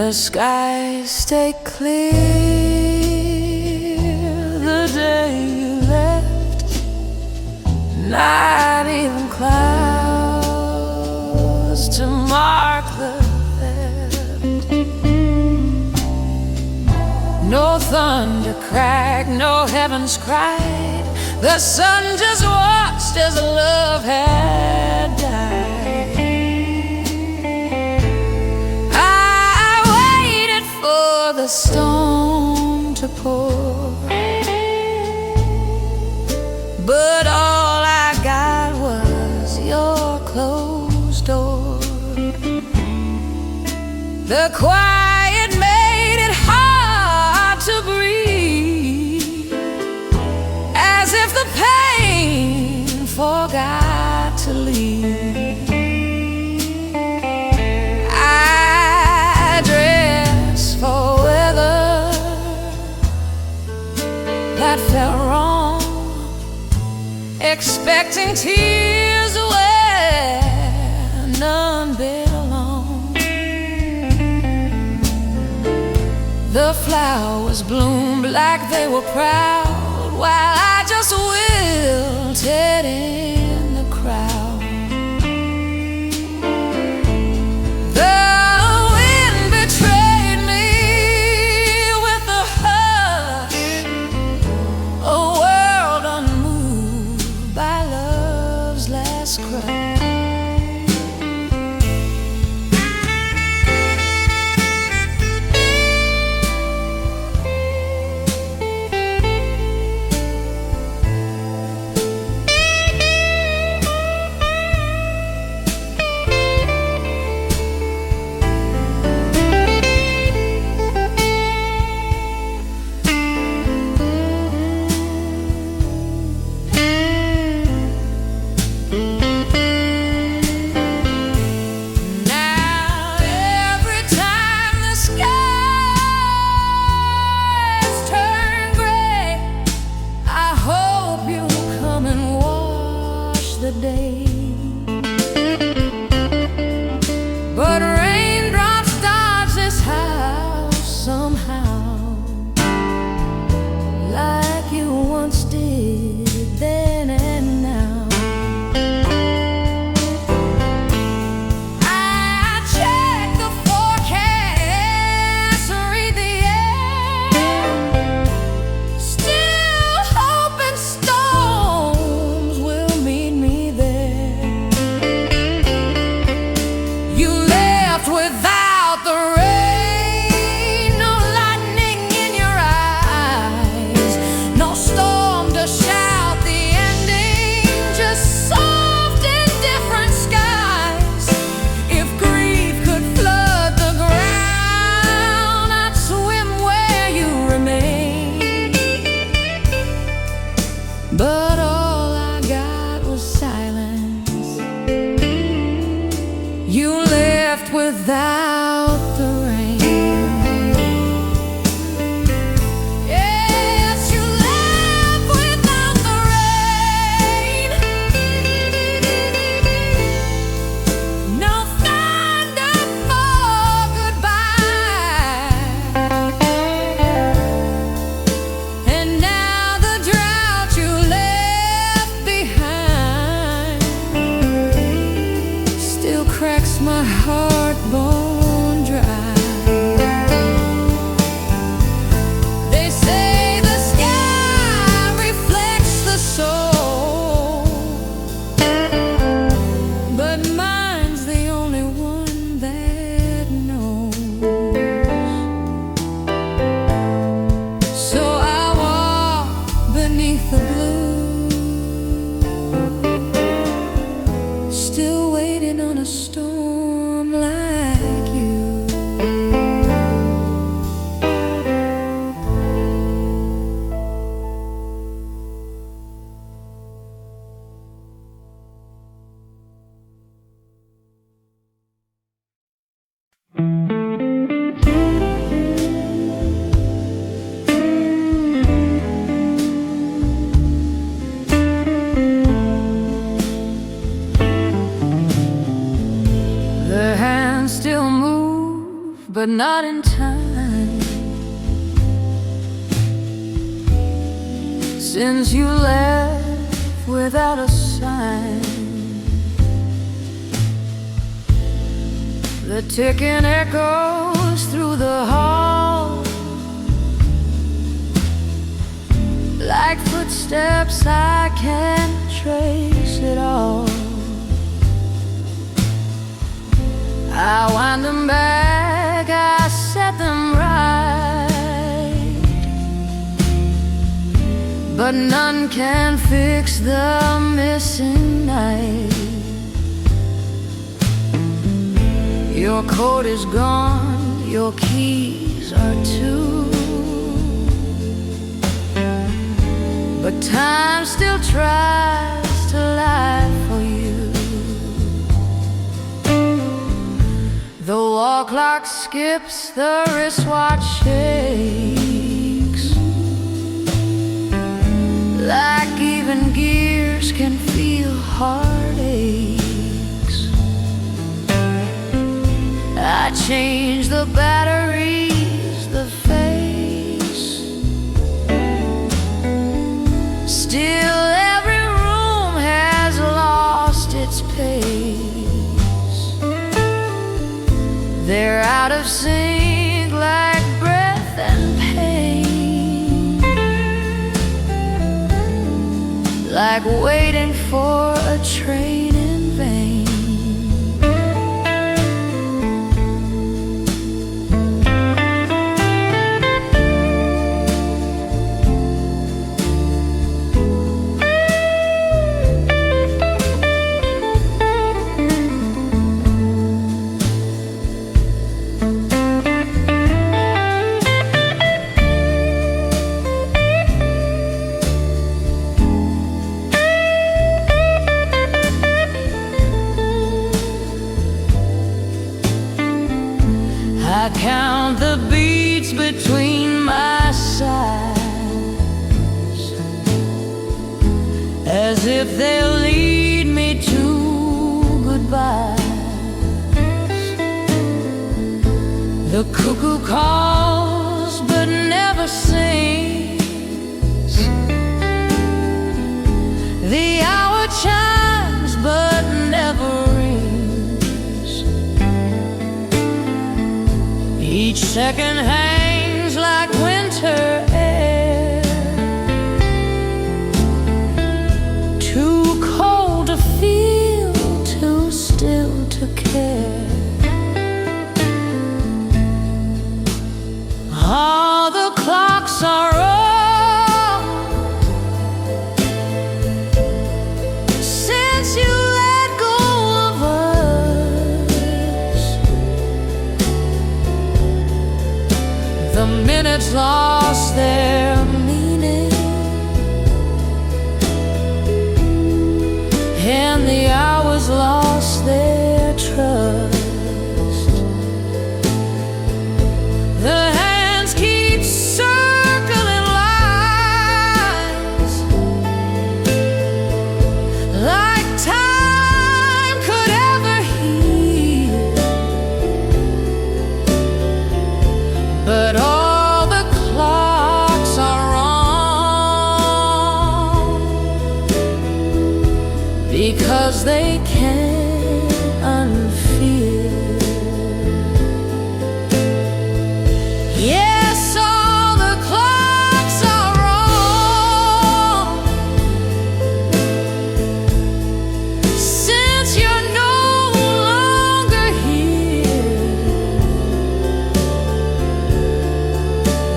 the skies stay clear the day you left, not even clouds to mark the theft. No thunder cracked, no heavens cried, the sun just watched as love had died. The storm to pour, but all I got was your closed door. The quiet made it hard to breathe, as if the pain forgot to leave. That felt wrong, expecting tears where none belong. The flowers bloomed like they were proud, while I just wilted in the crowd. The wind betrayed me with a hush, a world unmoved by love's last cry. not in time. Since you left without a sign, the ticking echoes through the hall like footsteps I can't trace at all. I wind them back, I set them right, but none can fix the missing night. Your coat is gone, your keys are too, but time still tries to lie for you. The wall clock skips, the wristwatch shakes, like even gears can feel heartaches. I change the batteries, the face, still every room has lost its pace. They're out of sync like breath and pain, like waiting for a train in vain. I count the beats between my sighs, as if they'll lead me to goodbyes. The cuckoo calls but never sings, the hour chimes but never rings. Each second hangs like winter air, too cold to feel, too still to care. All the clocks are wrong since you let go of us. The minutes lost their meaning, and the hours lost their trust. The hands keep circling lines, like time could ever heal. But all the clocks are wrong, because they can't unfeel. Yes, all the clocks are wrong since you're no longer here.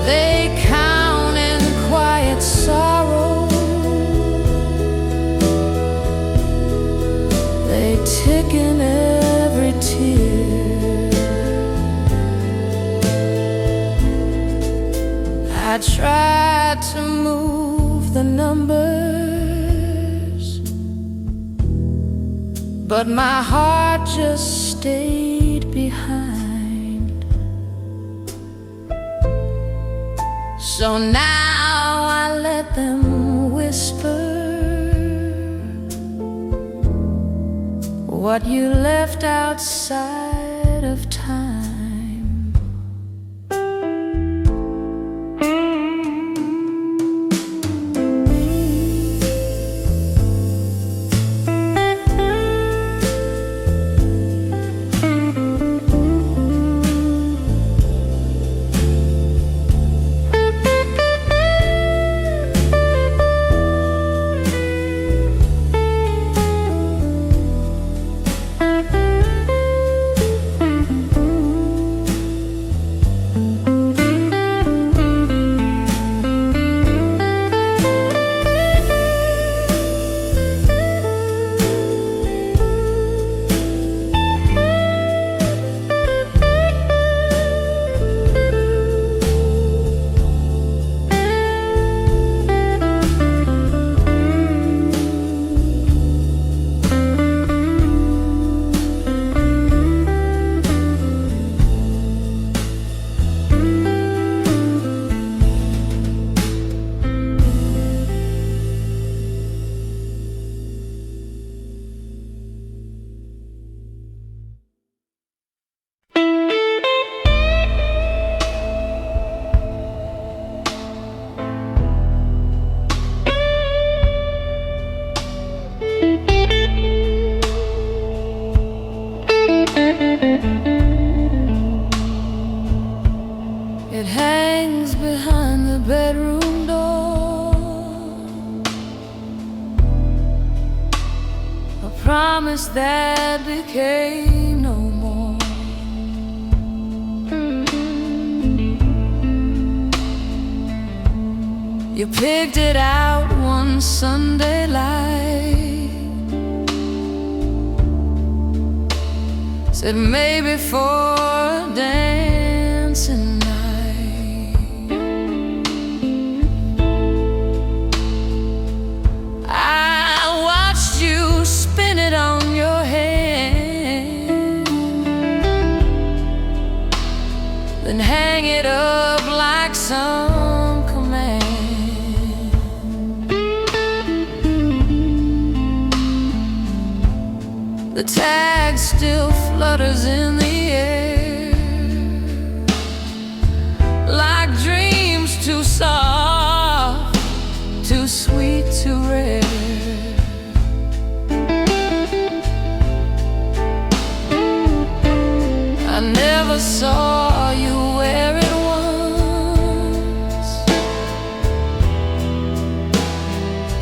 They count in quiet sorrow, they tick in every tear. I tried to move the numbers, but my heart just stayed behind. So now I let them whisper what you left outside of time. hangs behind the bedroom door, a promise that became no more. You picked it out one Sunday light, said maybe for a dancing night. I watched you spin it on your hand, then hang it up like some command. The tag still flutters in the air, like dreams too soft, too sweet, too rare. I never saw you wear it once.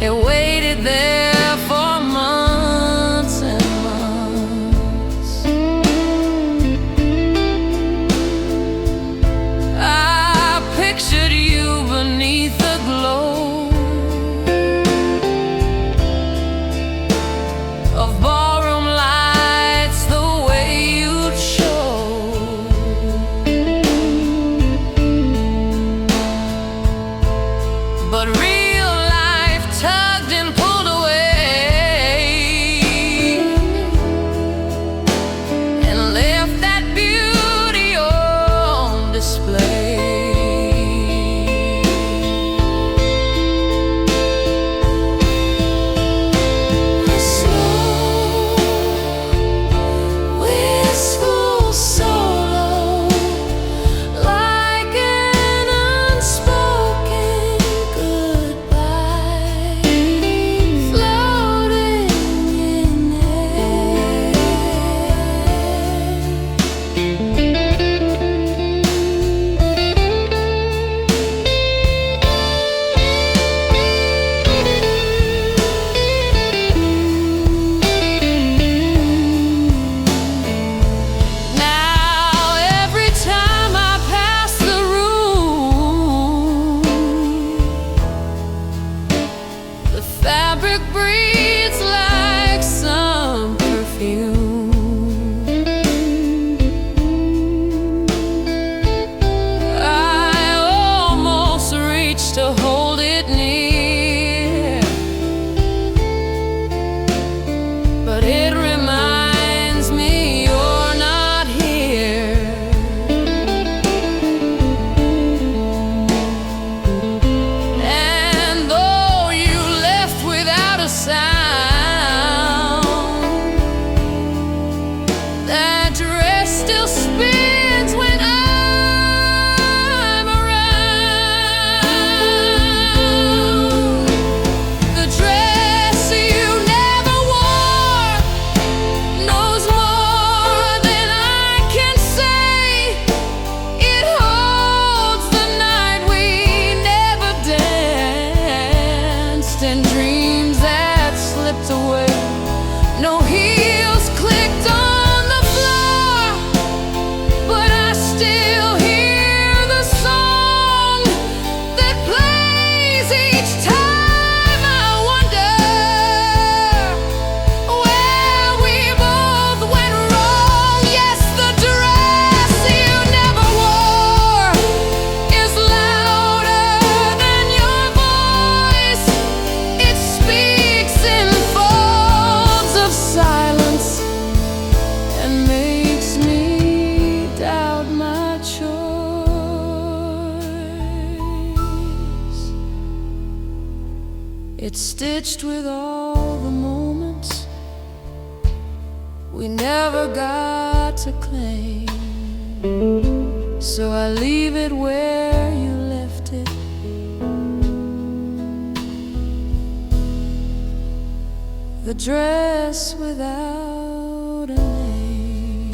It waited there for months and months. I pictured you beneath the glow of ballroom lights, the way you'd show. But real life tugged and pulled away and left that beauty on display. Slow, wistful solo, like an unspoken goodbye, floating in air. Now every time I pass the room, the fabric breathes like some perfume. I almost reach to hold it near, but it reminds me you're not here. And though you left without a sound, that dress still spins when I'm around. The dress you never wore knows more than I can say. It holds the night we never danced and dreams that slipped away. No heels clicked on the floor, but I still hear the song that plays each time. I wonder where we both went wrong. Yes, the dress you never wore is louder than your voice. It speaks in folds of silence and makes me doubt my choice. It's stitched with all the moments we never got to claim, so I leave it where you left it. The dress without a name.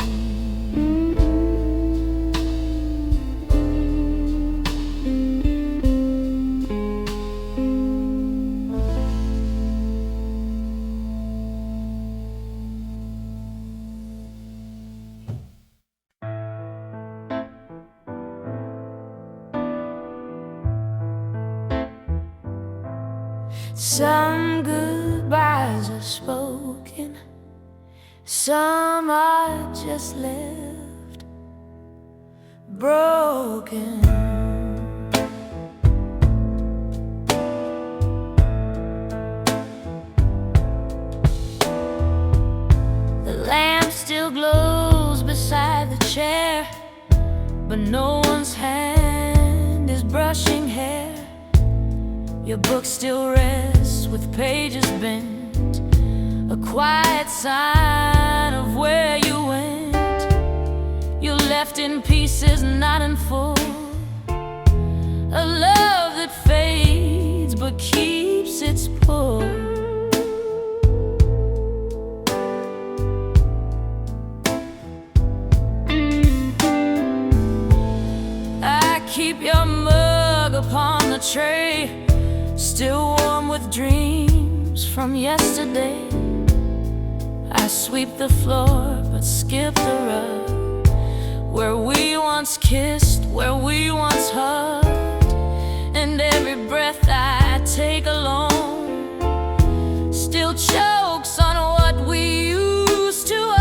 Some goodbyes are spoken, some are just left broken. The lamp still glows beside the chair, but no one's hand is brushing hair. Your book still rests with pages bent, a quiet sign of where you went. You're left in pieces, not in full, a love that fades but keeps its pull. I keep your mug upon the tray, still warm with dreams from yesterday. I sweep the floor but skip the rug, where we once kissed, where we once hugged. And every breath I take alone still chokes on what we used to own.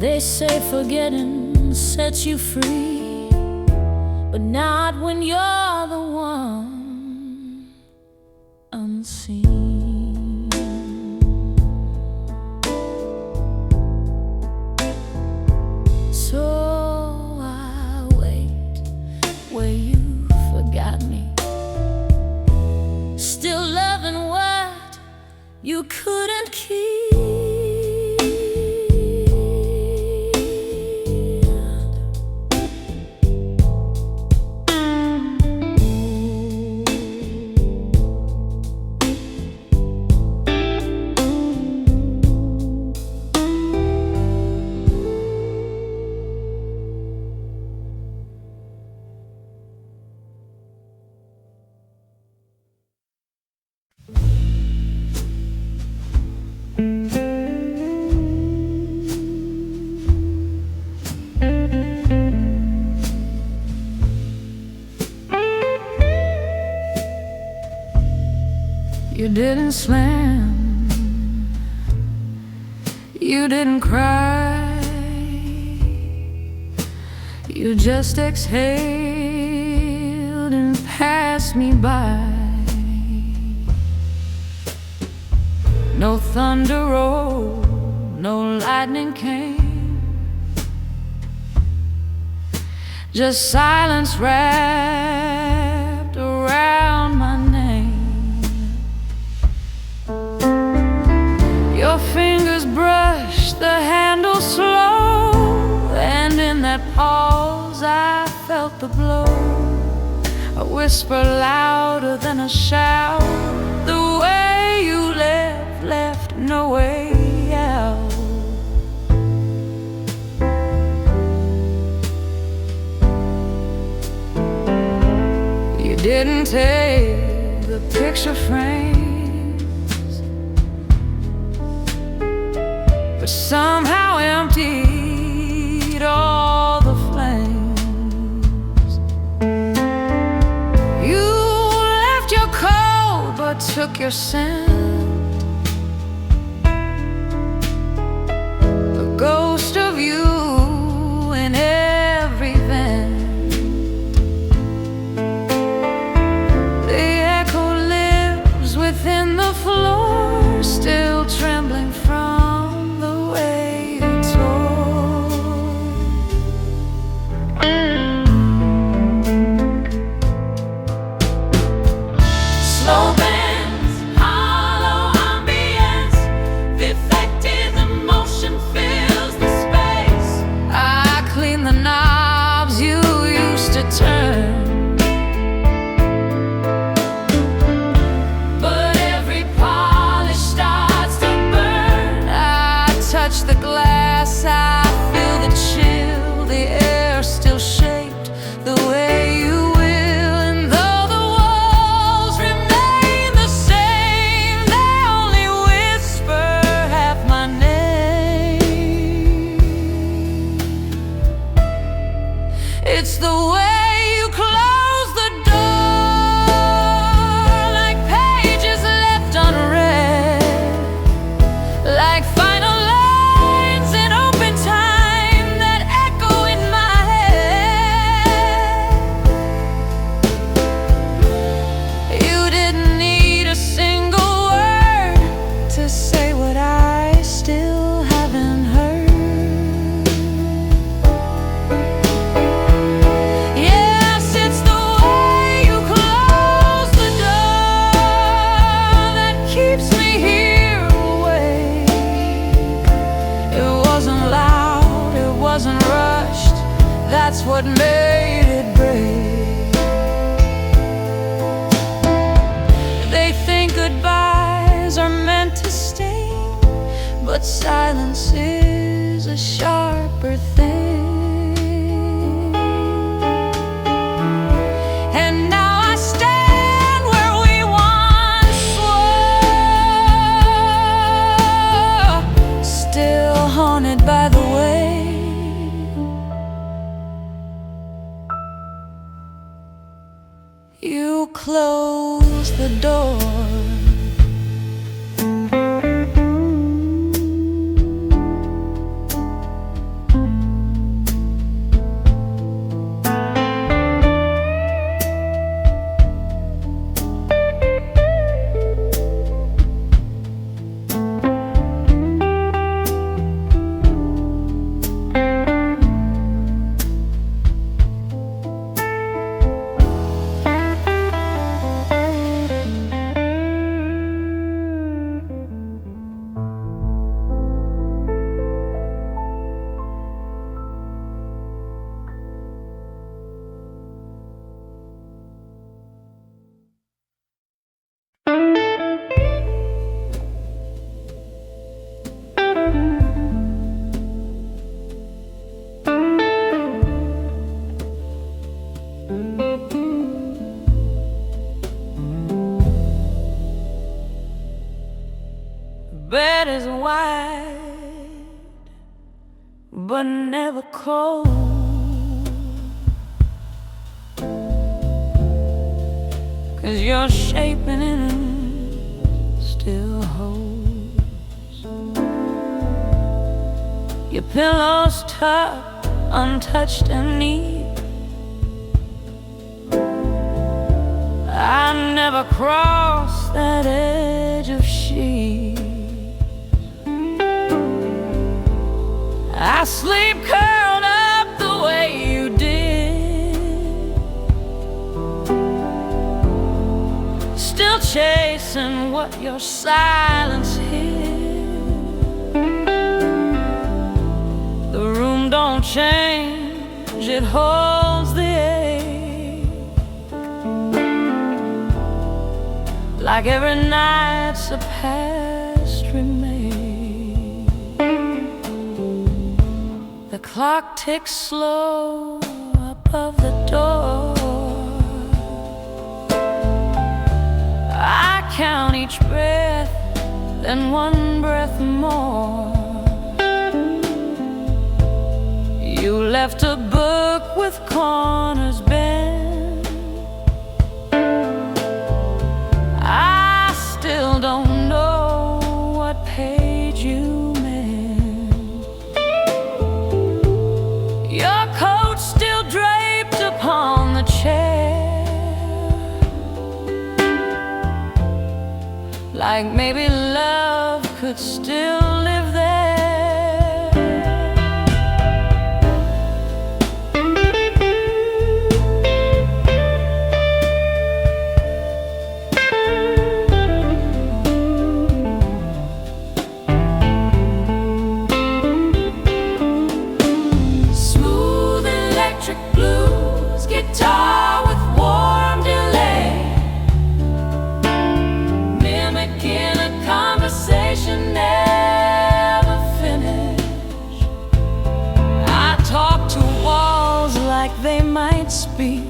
They say forgetting sets you free, but not when you're the one unseen. So I wait where you forgot me, still loving what you couldn't keep. You didn't slam, you didn't cry, you just exhaled and passed me by. No thunder rolled, no lightning came, just silence wrapped around my name. Your fingers brushed the handle slow, and in that pause I felt the blow. A whisper louder than a shout. The way you left no way out. You didn't take the picture frames, but somehow emptied all the flames. You left your coat but took your scent. A ghost of you in every vent. The echo lives within the floor, still trembling from the way you tore. Slow bands, hollow ambience, defective emotion fills the space. I clean the knobs you used to turn, but every polish starts to burn. I touch the glass, I feel the chill, the air still shaped the way you will. And though the walls remain the same, they only whisper half my name. It's the way you close the door, like pages left unread, like final lines in open time that echo in my head. You didn't need a single word to say what I still haven't heard. Yes, it's the way you close the door that keeps me here awake. It wasn't loud, it wasn't rushed, that's what made it break. They think goodbyes are meant to sting, but silence is a sharper thing. And now I stand where we once were, still haunted by the way you close the door. Bed is wide, but never cold. 'Cause you're shaping in your pillows tucked, untouched and neat. I never crossed that edge of sheets. I sleep curled up the way you did, still chasing what your silence hid. The room don't change, it holds the ache, like every night's a past remains. The clock ticks slow above the door. I count each breath, then one breath more. You left a book with corners bent. I still don't know what page you meant. Your coat still draped upon the chair, like maybe love could still live there. Guitar with warm delay, mimicking a conversation never finished. I talk to walls like they might speak.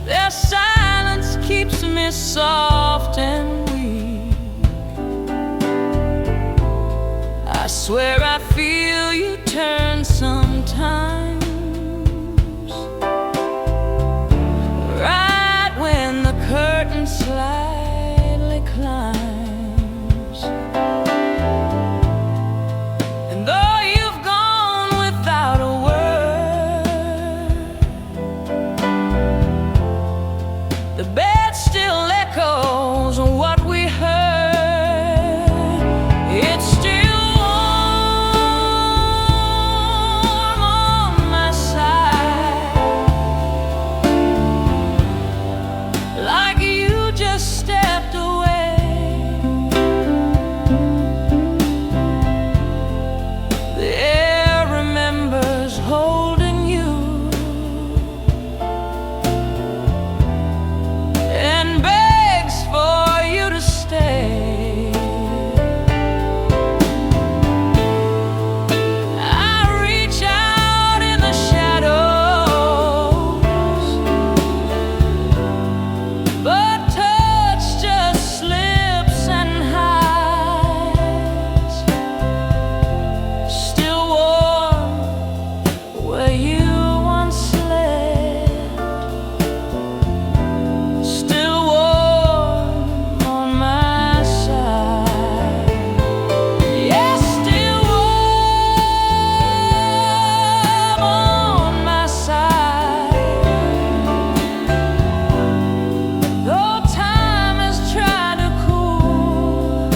Their silence keeps me soft and weak. I swear I feel you turn sometimes, curtain slightly climbs. And though you've gone without a word, the bed still echoes what we heard. It's still warm on my side, like you just stepped away. The air remembers holding you and begs for you to stay. I reach out in the shadows, but touch just slips and hides. Still warm where you once slept, still warm on my side. Yes, still warm on my side. Though time has tried to cool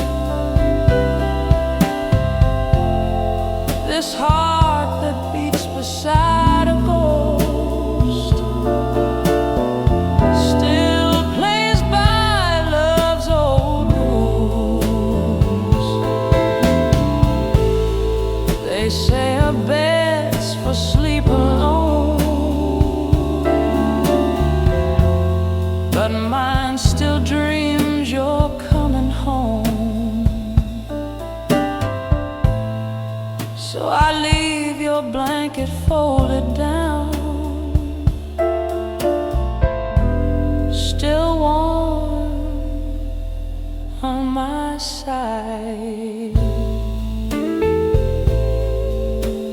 this heart that beats beside a ghost, still plays by love's old rules. They say a bed's for sleep alone, but mine still dreams you're coming home. So I leave your blanket folded down, still warm on my side,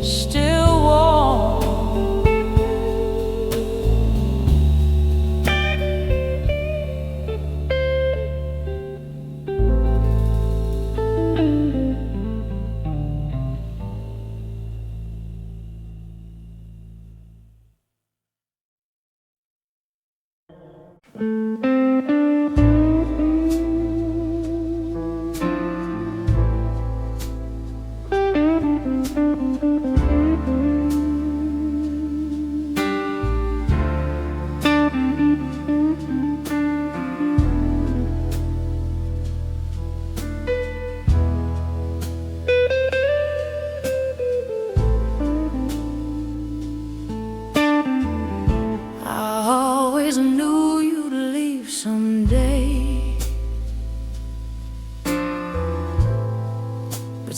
still warm.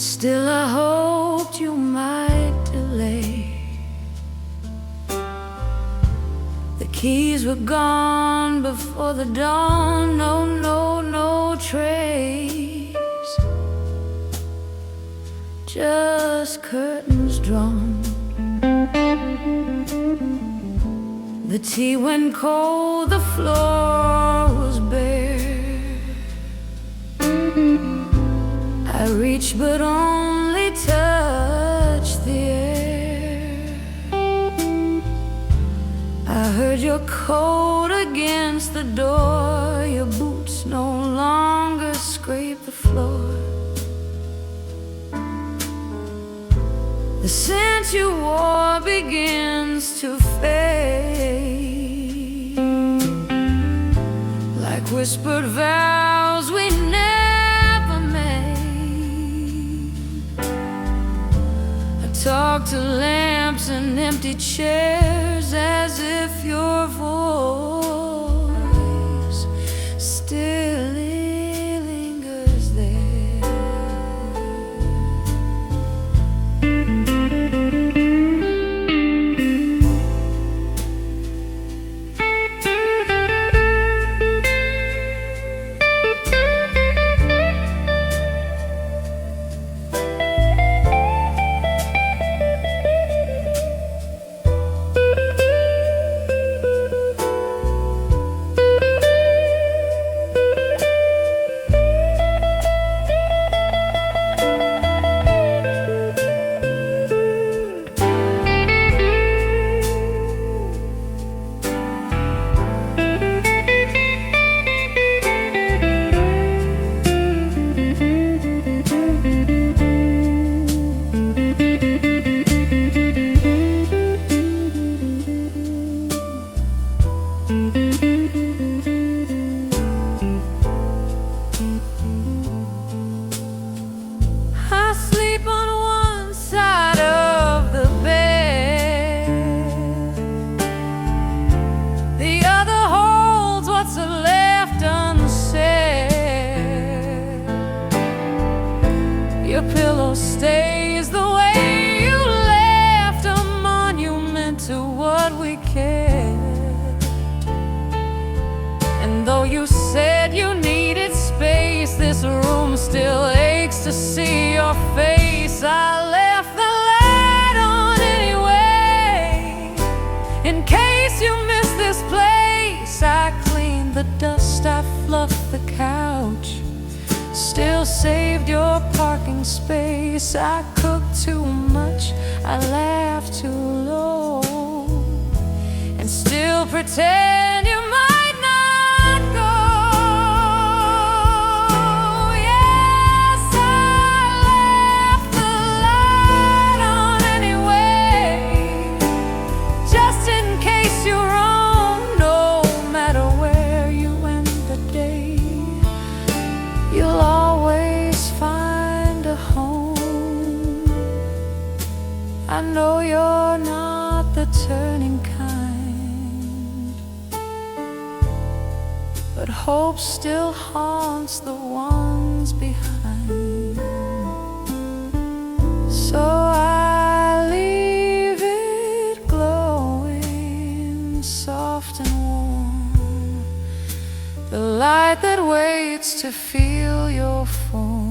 still I hoped you might delay. The keys were gone before the dawn, no trace, just curtains drawn. The tea went cold, the floor was bare. I reached but only touched the air. I heard your coat against the door. Your boots no longer scrape the floor. The scent you wore begins to fade, like whispered vows we never made. I talk to lamps and empty chairs as if your voice still lingers there. Your pillow stays the way you left, a monument to what we cared. And though you said you needed space, this room still aches to see your face. I left the light on anyway, in case you miss this place. I cleaned the dust, I fluffed the couch, still saved your parking space. I cooked too much, I laughed too low, and still pretend you might not go. Yes, I left the light on anyway, just in case you're wrong. No matter where you end the day, you'll always find a home. I know you're not the turning kind, but hope still haunts the ones behind. So I leave it glowing soft and warm, the light that waits to feel your form.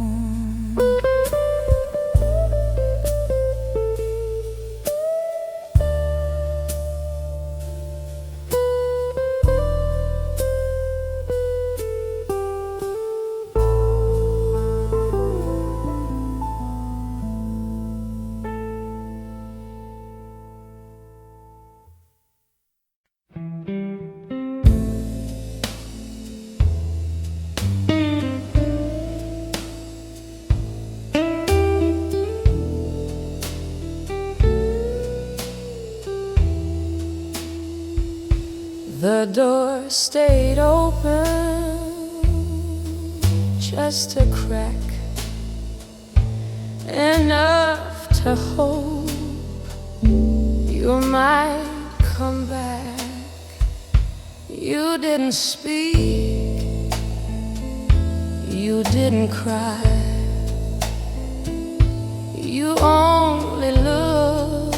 The door stayed open, just a crack, enough to hope you might come back. You didn't speak, you didn't cry, You only looked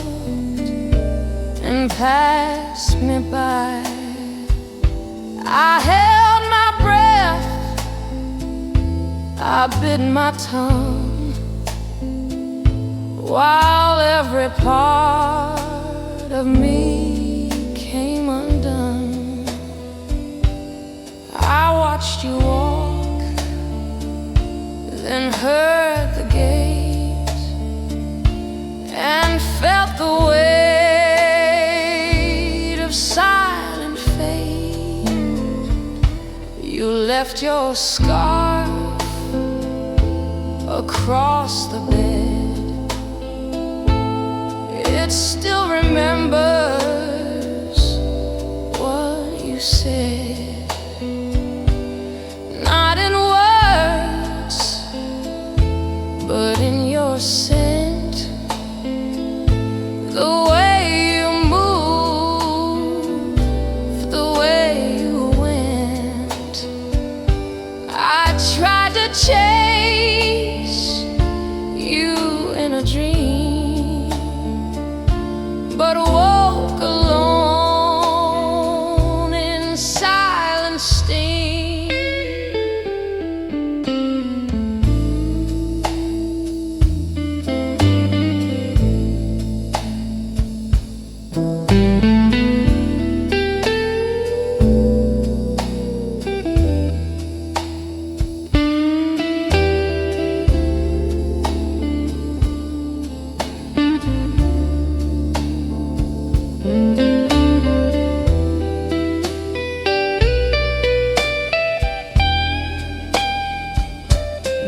and passed me by. I held my breath, I bit my tongue, while every part of me came undone. I watched you walk, then heard the gate, and felt the weight of silent fate. You left your scarf across the bed. It still remembers what you said, not in words, but in your scent, the way you moved, the way you went. I tried to chase you in a dream, but woke alone in silent steam.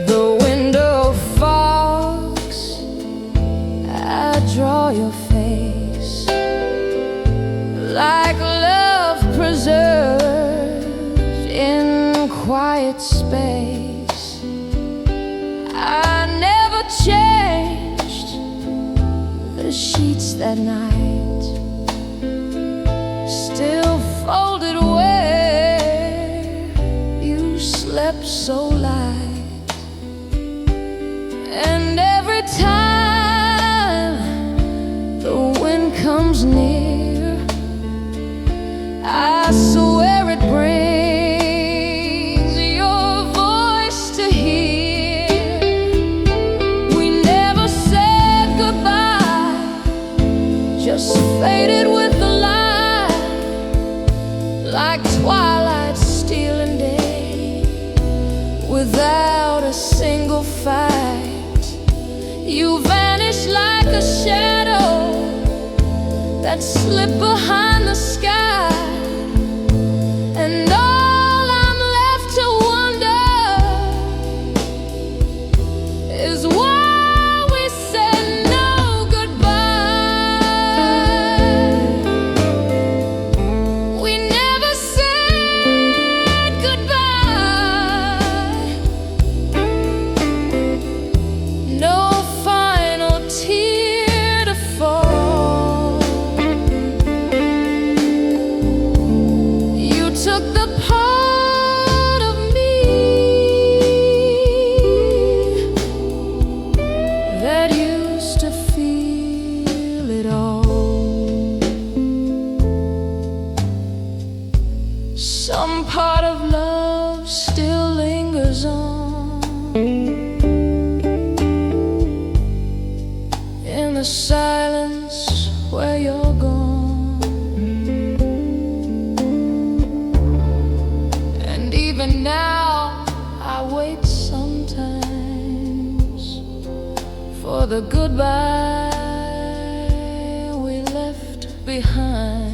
The window fogs, I draw your face, like love preserved in quiet space. I never changed the sheets that night, still folded where you slept so light. And every time the wind comes near, I swear it brings your voice to hear. We never said goodbye, just faded with the light, like twilight stealing day, without a single fight. You vanished like a shadow that slipped behind the sky, and all I'm left to wonder is why we said no goodbye. We never said goodbye. No final tear to fall. You took the part of me that used to feel it all. Some part of love still lingers on in the silence where you're gone. And even now I wait sometimes for the goodbye we left behind.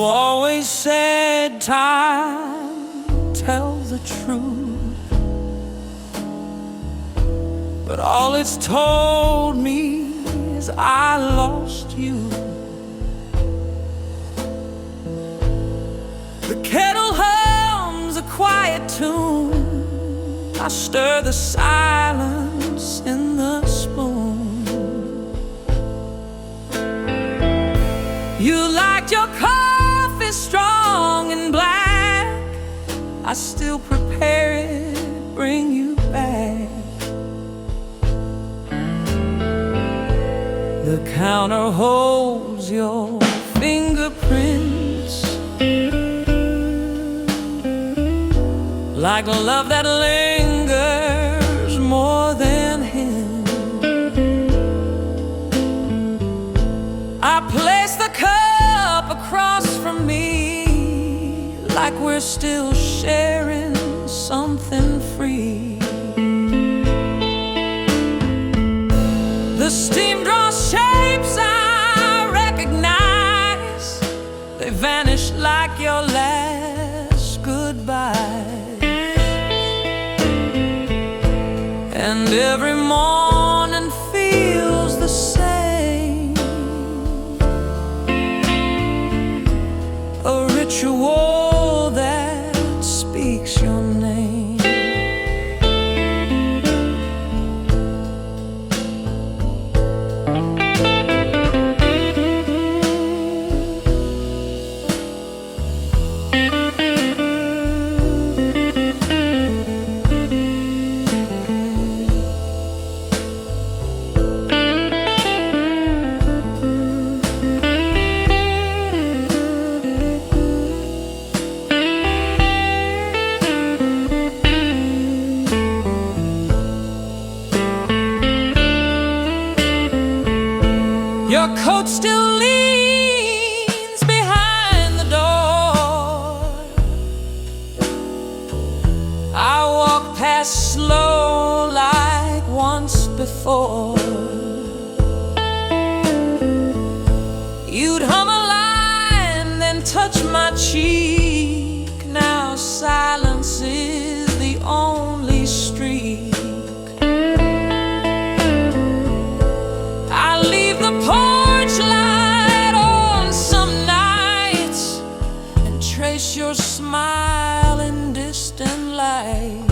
always said time tells the truth, but all it's told me is I lost you. The kettle hums a quiet tune, I stir the silence in the spoon. You liked your coffee strong and black, I still prepare it, bring you back. The counter holds your fingerprints, like love that lingers more than him. I place the cup across from me, like we're still sharing something free. The steam draws shapes I recognize, they vanish like your last goodbye. And every morning feels the same, a ritual that speaks your name. Your coat still leans behind the door, I walk past slow like once before. You'd hum a line, then touch my cheek. Now silence is the only streak. I leave the porch light on some nights and trace your smile in distant lights.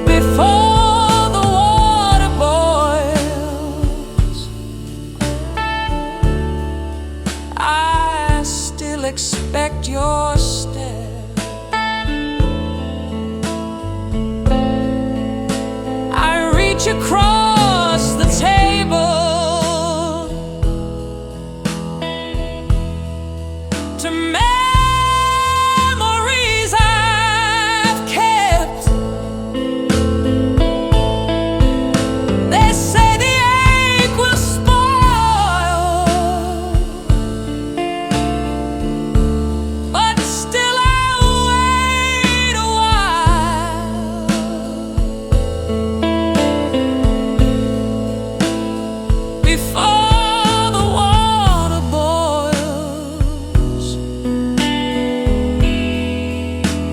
Before the water boils, I still expect your step. Across the table to memories I've kept. They say the ache will spoil, but still I wait a while. Before the water boils,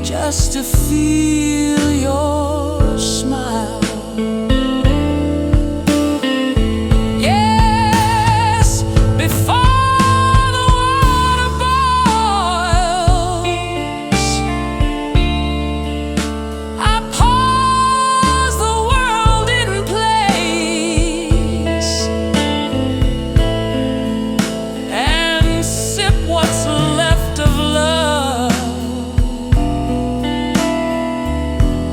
just to feel your smile. Yes, before the water boils, I pause the world in place and sip what's left of love,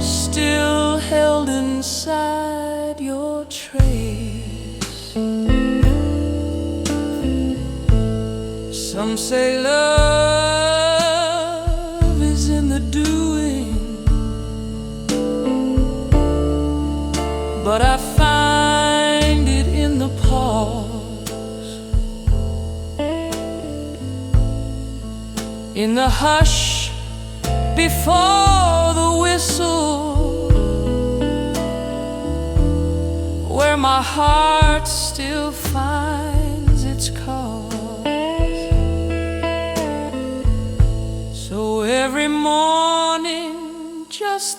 still held inside your trace. Some say love is in the doing, but I find it in the pause, in the hush before the whistle, where my heart still finds its cause.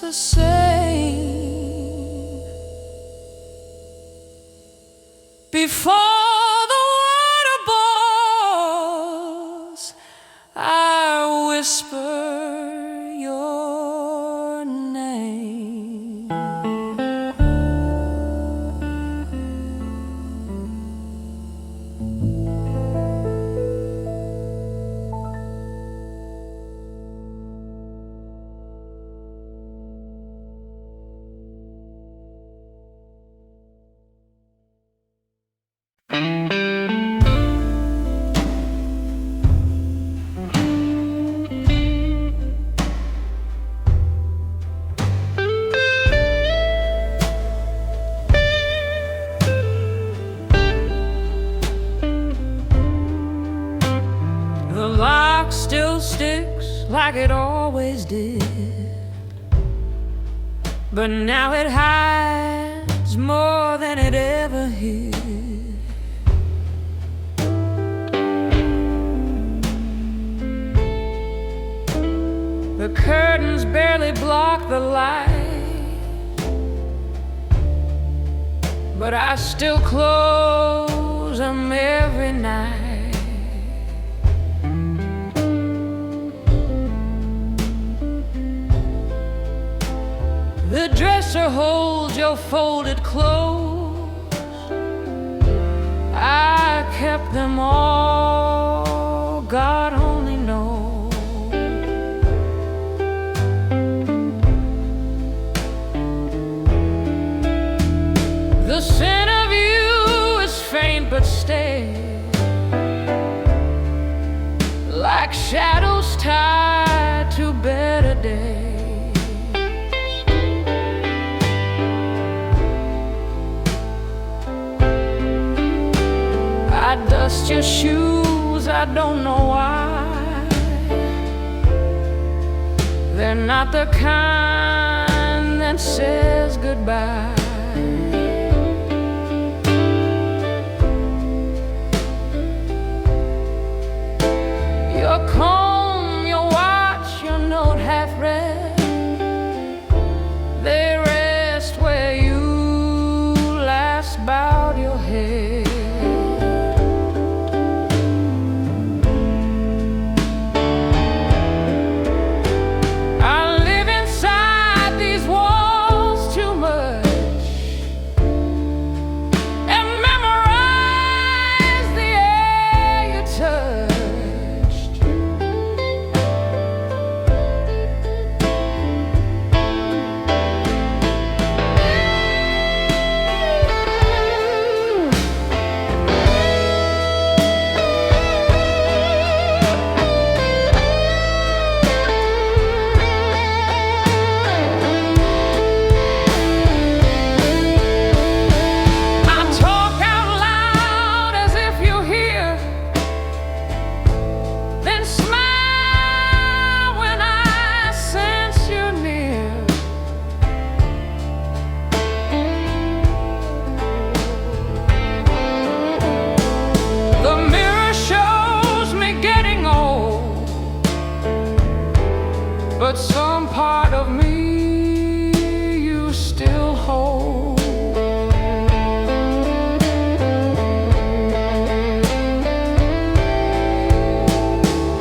the same. Before the water boils, I whisper your name. The lock still sticks like it always did, but now it hides more than it ever hid. The curtains barely block the light, but I still close them every night. The dresser holds your folded clothes. I kept them all, God only knows. The scent of you is faint but steady, like shadows tied to better days. I dust your shoes, I don't know why. They're not the kind that says goodbye. Your comb, your watch, your note half read, they rest where you last bowed your head. But some part of me you still hold.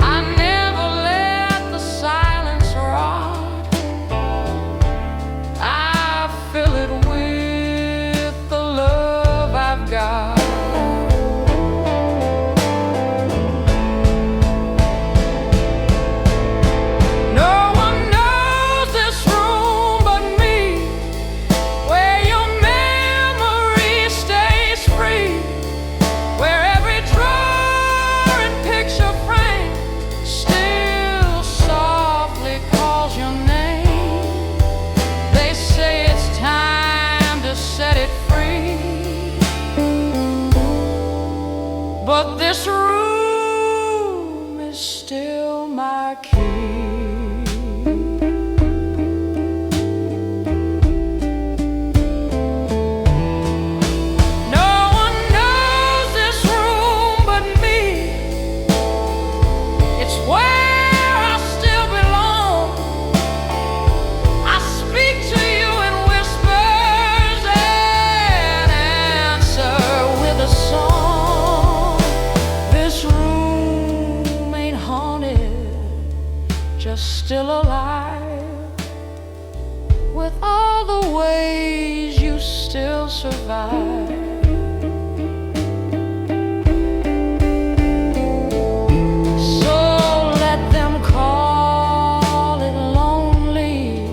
I never let the silence rot. I fill it with the love I've got. No one knows you're still alive, with all the ways you still survive. So let them call it lonely,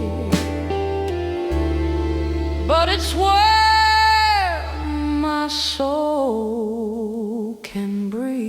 but it's where my soul can breathe.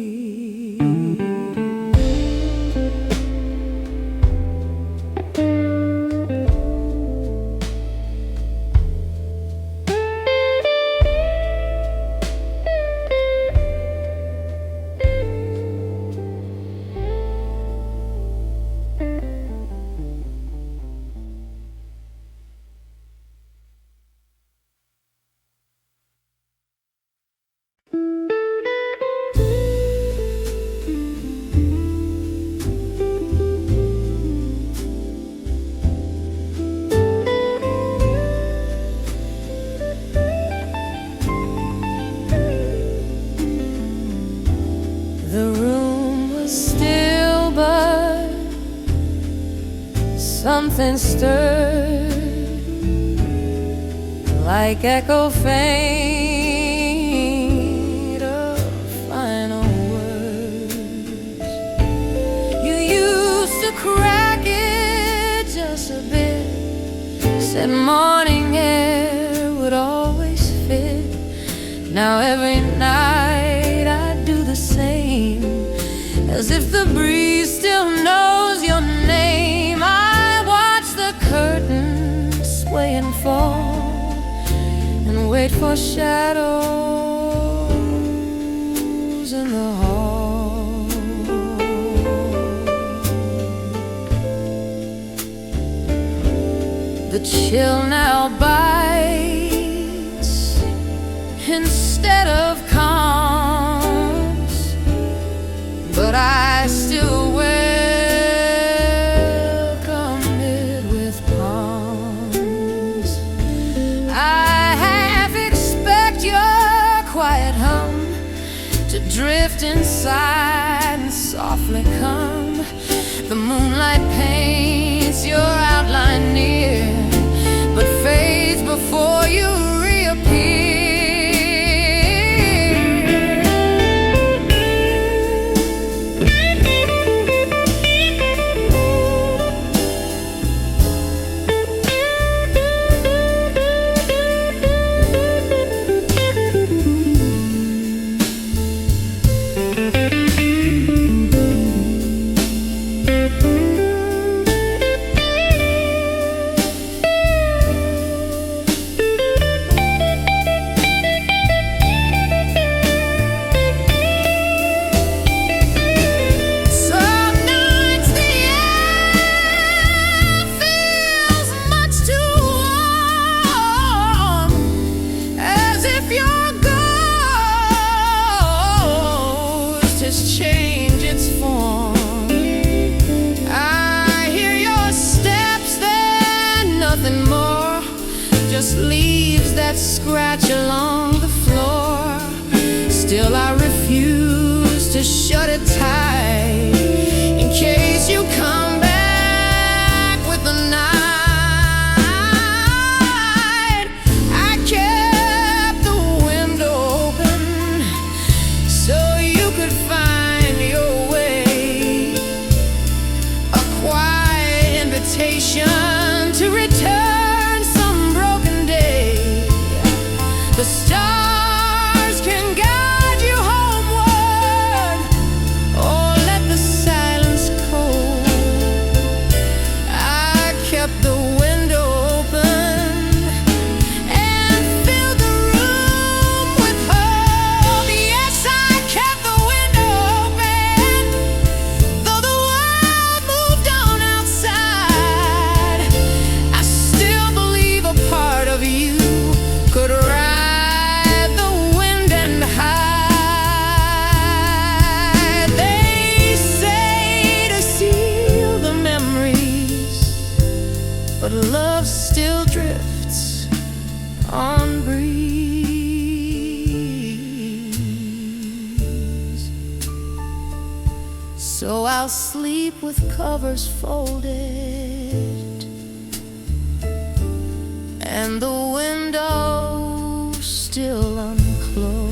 The room was still, but something stirred, like echo faint of final words. You used to crack it just a bit, said morning air would always fit. Now every night I do the same, as if the breeze still knows your name. I watch the curtain sway and fall, and wait for shadows in the hall. The chill now bites instead of calms, but I still welcome it with palms. I half expect your quiet hum to drift inside and softly come. The moonlight paints your outline near, but fades before you reappear. Just leaves that scratch along the floor. Still I refuse to shut it tight, in case you come back with the night. I kept the window open so you could find your way, a quiet invitation to return. The stars can guide you homeward, or let the silence cold. I kept the window open and filled the room with hope. Yes, I kept the window open, though the world moved on outside. So I'll sleep with covers folded and the window still unclosed.